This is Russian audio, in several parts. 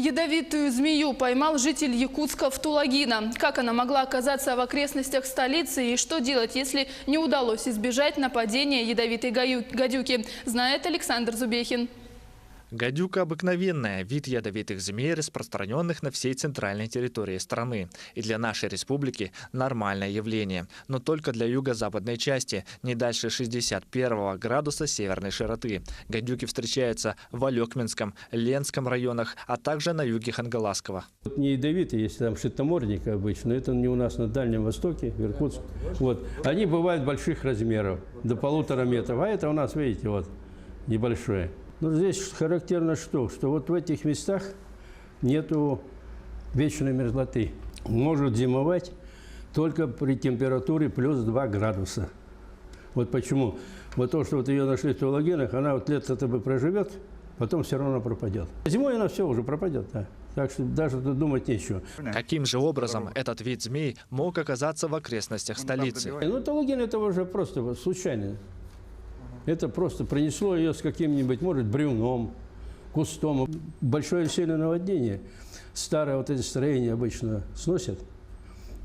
Ядовитую змею поймал житель Якутска Втулагина. Как она могла оказаться в окрестностях столицы и что делать, если не удалось избежать нападения ядовитой гадюки, знает Александр Зубехин. Гадюка обыкновенная – вид ядовитых змей, распространенных на всей центральной территории страны. И для нашей республики нормальное явление. Но только для юго-западной части, не дальше 61 градуса северной широты. Гадюки встречаются в Алекминском, Ленском районах, а также на юге Хангаласского. Не ядовитые, если там шитоморник обычно, это не у нас на Дальнем Востоке, в Иркутске. Вот. Они бывают больших размеров, до 1,5 метра, а это у нас, видите, вот, небольшое. Но здесь характерно что вот в этих местах нету вечной мерзлоты. Может зимовать только при температуре плюс 2 градуса. Вот почему. Вот то, что вот ее нашли в Тулагинах, она вот лето-то бы проживет, потом все равно пропадет. Зимой она все уже пропадет, да. Так что даже тут думать нечего. Каким же образом этот вид змей мог оказаться в окрестностях столицы? Ну, Тулагин это уже просто вот случайно. Это просто принесло ее с каким-нибудь, может, бревном, кустом. Большое сильное наводнение. Старые вот эти строения обычно сносят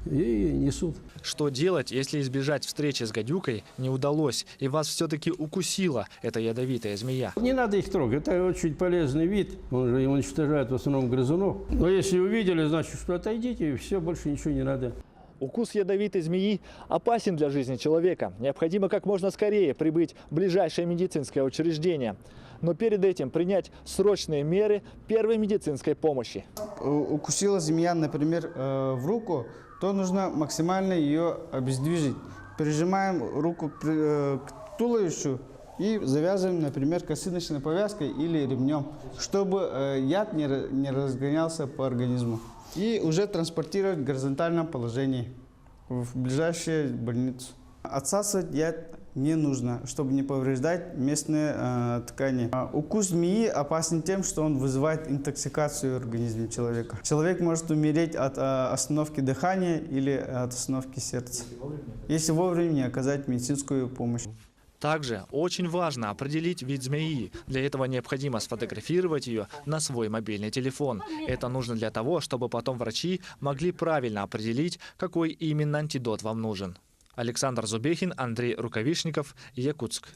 и несут. Что делать, если избежать встречи с гадюкой не удалось, и вас все-таки укусила эта ядовитая змея? Не надо их трогать. Это очень полезный вид. Он же уничтожает в основном грызунов. Но если увидели, значит, что отойдите, и все, больше ничего не надо. Укус ядовитой змеи опасен для жизни человека. Необходимо как можно скорее прибыть в ближайшее медицинское учреждение. Но перед этим принять срочные меры первой медицинской помощи. Укусила змея, например, в руку, то нужно максимально ее обездвижить. Прижимаем руку к туловищу и завязываем, например, косыночной повязкой или ремнем, чтобы яд не разгонялся по организму. И уже транспортировать в горизонтальном положении в ближайшую больницу. Отсасывать яд не нужно, чтобы не повреждать местные ткани. Укус змеи опасен тем, что он вызывает интоксикацию в организме человека. Человек может умереть от остановки дыхания или от остановки сердца, если вовремя не оказать медицинскую помощь. Также очень важно определить вид змеи. Для этого необходимо сфотографировать ее на свой мобильный телефон. Это нужно для того, чтобы потом врачи могли правильно определить, какой именно антидот вам нужен. Александр Зубехин, Андрей Рукавишников, Якутск.